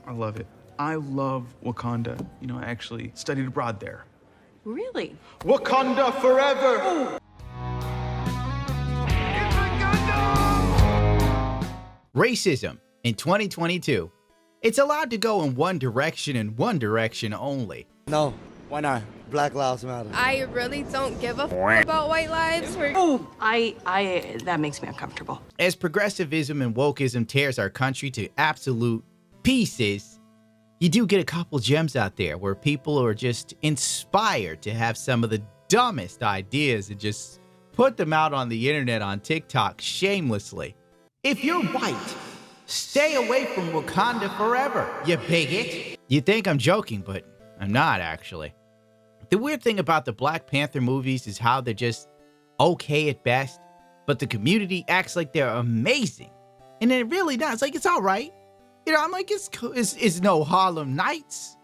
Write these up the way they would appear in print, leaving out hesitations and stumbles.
I love it. I love Wakanda. You know, I actually studied abroad there. Really? Wakanda Forever! Ooh. Racism in 2022. It's allowed to go in one direction and one direction only. No, why not? Black Lives Matter. I really don't give a about white lives. Oh, that makes me uncomfortable. As progressivism and wokeism tears our country to absolute pieces, you do get a couple gems out there where people are just inspired to have some of the dumbest ideas and just put them out on the internet on TikTok shamelessly. If you're white, stay away from Wakanda forever, you bigot. You think I'm joking, but I'm not actually. The weird thing about the Black Panther movies is how they're just okay at best, but the community acts like they're amazing. And they're really not. It's like, it's all right. You know, I'm like, it's no Harlem Nights.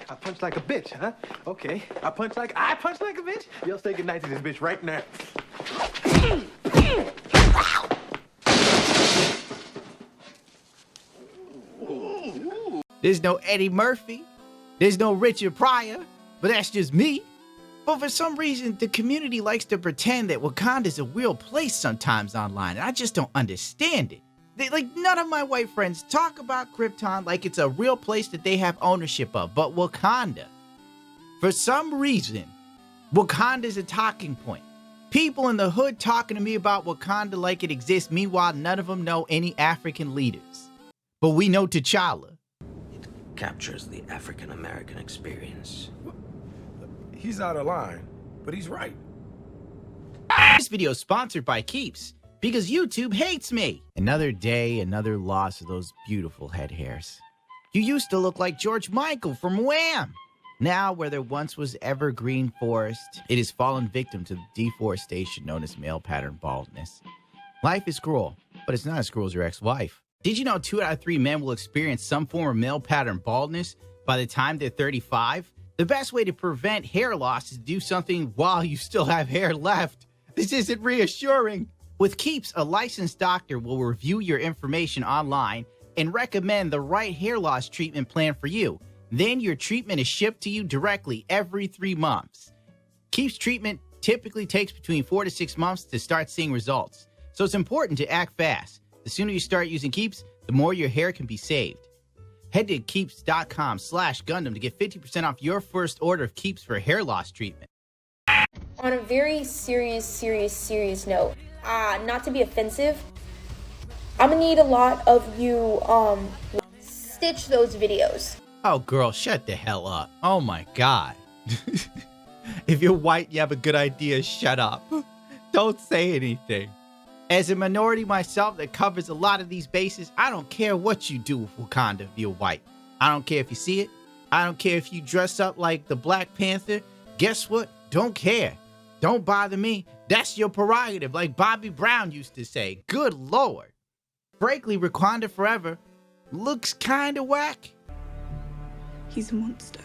I punch like a bitch, huh? Okay. I punch like a bitch? Y'all say goodnight to this bitch right now. There's no Eddie Murphy. There's no Richard Pryor. But that's just me. But for some reason, the community likes to pretend that Wakanda's a real place sometimes online, and I just don't understand it. None of my white friends talk about Krypton like it's a real place that they have ownership of, but Wakanda, for some reason, Wakanda's a talking point. People in the hood talking to me about Wakanda like it exists, meanwhile none of them know any African leaders. But we know T'Challa. It captures the African-American experience. He's out of line, but he's right. This video is sponsored by Keeps, because YouTube hates me. Another day, another loss of those beautiful head hairs. You used to look like George Michael from Wham! Now, where there once was evergreen forest, it has fallen victim to the deforestation known as male pattern baldness. Life is cruel, but it's not as cruel as your ex-wife. Did you know 2 out of 3 men will experience some form of male pattern baldness by the time they're 35? The best way to prevent hair loss is to do something while you still have hair left. This isn't reassuring. With Keeps, a licensed doctor will review your information online and recommend the right hair loss treatment plan for you. Then your treatment is shipped to you directly every 3 months. Keeps treatment typically takes between 4 to 6 months to start seeing results. So it's important to act fast. The sooner you start using Keeps, the more your hair can be saved. Head to Keeps.com/Gundam to get 50% off your first order of Keeps for hair loss treatment. On a very serious note, not to be offensive, I'm gonna need a lot of you, stitch those videos. Oh, girl, shut the hell up. Oh my God. If you're white, you have a good idea, shut up. Don't say anything. As a minority myself that covers a lot of these bases, I don't care what you do with Wakanda if you're white. I don't care if you see it. I don't care if you dress up like the Black Panther. Guess what? Don't care. Don't bother me. That's your prerogative, like Bobby Brown used to say. Good Lord. Frankly, Wakanda Forever looks kinda whack. He's a monster.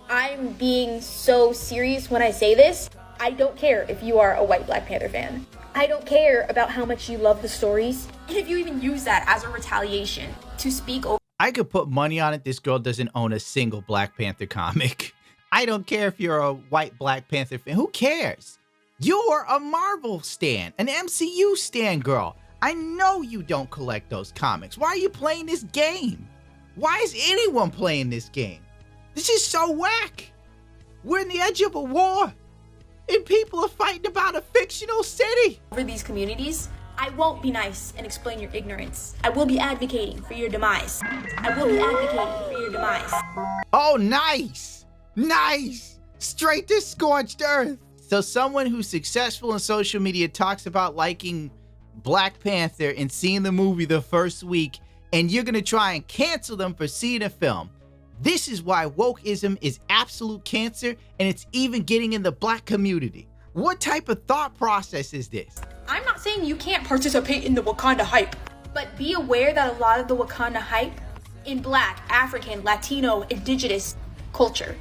I'm being so serious when I say this. I don't care if you are a white Black Panther fan. I don't care about how much you love the stories. And if you even use that as a retaliation to speak over. I could put money on it this girl doesn't own a single Black Panther comic. I don't care if you're a white Black Panther fan. Who cares? You're a Marvel stan, an MCU stan, girl. I know you don't collect those comics. Why are you playing this game? Why is anyone playing this game? This is so whack. We're on the edge of a war. And people are fighting about a fictional city. Over these communities, I won't be nice and explain your ignorance. I will be advocating for your demise. I will be advocating for your demise. Oh, nice. Nice. Straight to scorched earth. So someone who's successful in social media talks about liking Black Panther and seeing the movie the first week, and you're gonna try and cancel them for seeing a film. This is why wokeism is absolute cancer, and it's even getting in the Black community. What type of thought process is this? I'm not saying you can't participate in the Wakanda hype, but be aware that a lot of the Wakanda hype in Black, African, Latino, Indigenous culture.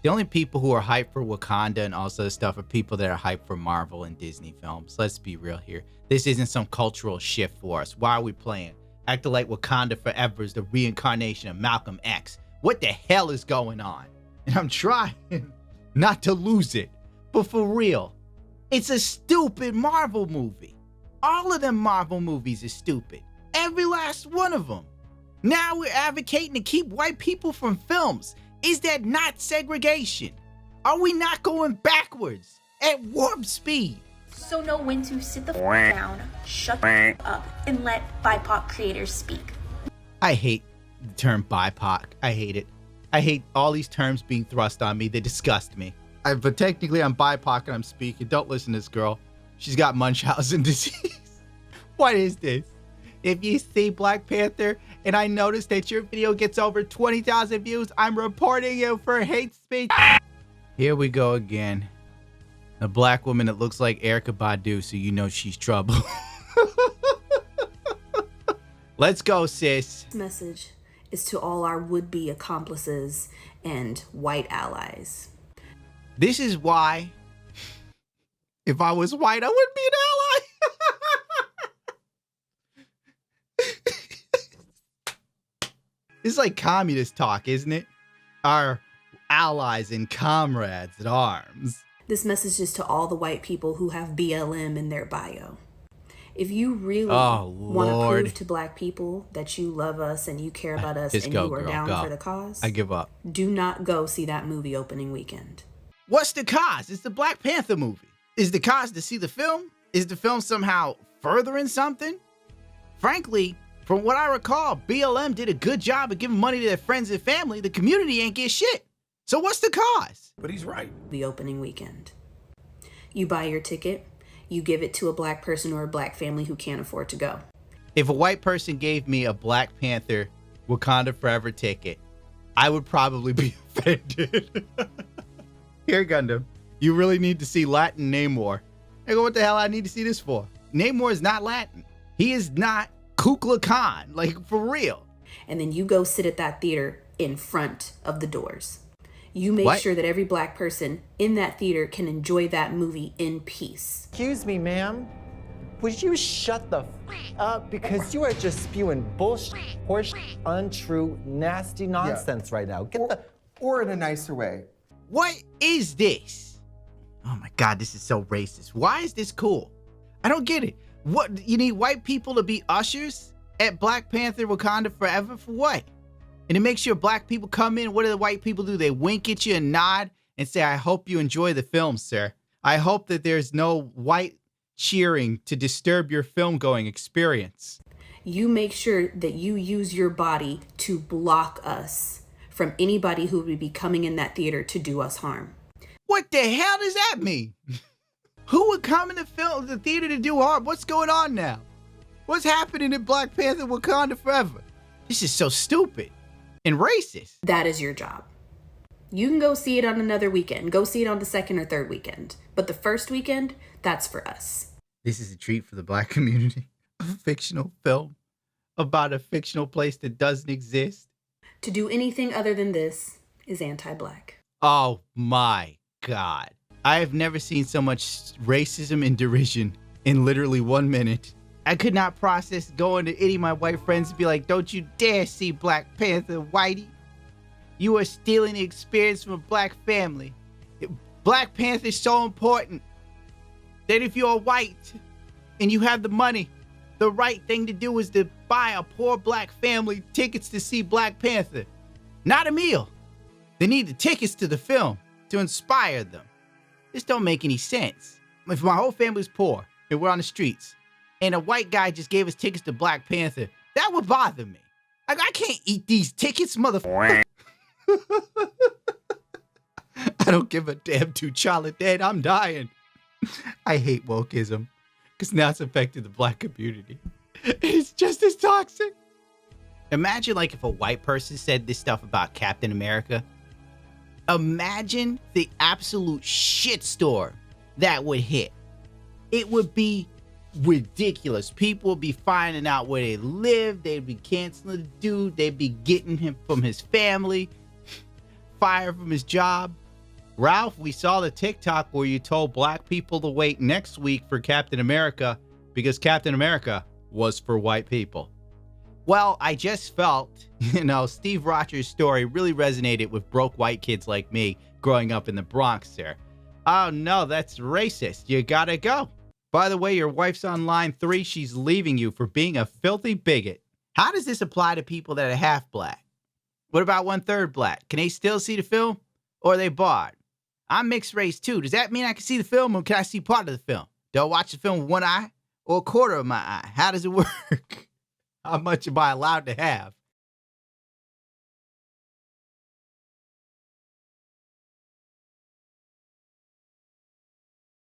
The only people who are hyped for Wakanda and also this stuff are people that are hyped for Marvel and Disney films. Let's be real here. This isn't some cultural shift for us. Why are we playing? acting like Wakanda Forever is the reincarnation of Malcolm X. What the hell is going on? And I'm trying not to lose it, but for real, it's a stupid Marvel movie. All of them Marvel movies are stupid. Every last one of them. Now we're advocating to keep white people from films. Is that not segregation? Are we not going backwards at warp speed? So know when to sit the f down, shut the f up, and let BIPOC creators speak. I hate the term BIPOC. I hate it. I hate all these terms being thrust on me. They disgust me. But technically I'm BIPOC and I'm speaking. Don't listen to this girl. She's got Munchausen disease. What is this? If you see Black Panther and I notice that your video gets over 20,000 views, I'm reporting you for hate speech. Here we go again. A black woman that looks like Erykah Badu, so you know she's trouble. Let's go, sis. This message is to all our would-be accomplices and white allies. This is why, if I was white, I wouldn't be an ally. It's like communist talk, isn't it? Our allies and comrades at arms. This message is to all the white people who have BLM in their bio. If you really want to prove to black people that you love us and you care about us and you are down for the cause, I give up. Do not go see that movie opening weekend. What's the cause? It's the Black Panther movie. Is the cause to see the film? Is the film somehow furthering something? Frankly, from what I recall, BLM did a good job of giving money to their friends and family. The community ain't get shit. So what's the cause? But he's right. The opening weekend. You buy your ticket, you give it to a black person or a black family who can't afford to go. If a white person gave me a Black Panther Wakanda Forever ticket, I would probably be offended. Here, Gundam, you really need to see Latin Namor. I go, what the hell I need to see this for? Namor is not Latin. He is not Kublai Khan, like for real. And then you go sit at that theater in front of the doors. You make sure that every black person in that theater can enjoy that movie in peace. Excuse me, ma'am. Would you shut the f up? Because you are just spewing bullshit, horseshit, untrue, nasty nonsense right now. Or in a nicer way. What is this? Oh my God, this is so racist. Why is this cool? I don't get it. What, you need white people to be ushers at Black Panther Wakanda Forever for what? And it makes sure black people come in. What do the white people do? They wink at you and nod and say, I hope you enjoy the film, sir. I hope that there's no white cheering to disturb your film going experience. You make sure that you use your body to block us from anybody who would be coming in that theater to do us harm. What the hell does that mean? Who would come in the theater to do harm? What's going on now? What's happening in Black Panther Wakanda Forever? This is so stupid and racist. That is your job. You can go see it on another weekend. Go see it on the second or third weekend. But the first weekend, that's for us. This is a treat for the black community. A fictional film about a fictional place that doesn't exist. To do anything other than this is anti-black. Oh my God. I have never seen so much racism and derision in literally 1 minute. I could not process going to any of my white friends and be like, don't you dare see Black Panther, whitey. You are stealing the experience from a black family. Black Panther is so important that if you're white and you have the money, the right thing to do is to buy a poor black family tickets to see Black Panther. Not a meal. They need the tickets to the film to inspire them. This don't make any sense. If my whole family's poor and we're on the streets and a white guy just gave us tickets to Black Panther, that would bother me. Like, I can't eat these tickets, motherfucker. I don't give a damn T'Challa dead. I'm dying. I hate wokeism because now it's affected the black community. It's just as toxic. Imagine like if a white person said this stuff about Captain America. Imagine the absolute shitstorm that would hit. It would be ridiculous. People would be finding out where they live. They'd be canceling the dude. They'd be getting him from his family, fired from his job. Ralph, we saw the TikTok where you told black people to wait next week for Captain America because Captain America was for white people. Well, I just felt, Steve Rogers' story really resonated with broke white kids like me growing up in the Bronx there. Oh no, that's racist. You gotta go. By the way, your wife's on line 3. She's leaving you for being a filthy bigot. How does this apply to people that are half black? What about 1/3 black? Can they still see the film? Or are they barred? I'm mixed race too. Does that mean I can see the film or can I see part of the film? Do I watch the film with one eye or a quarter of my eye? How does it work? How much am I allowed to have?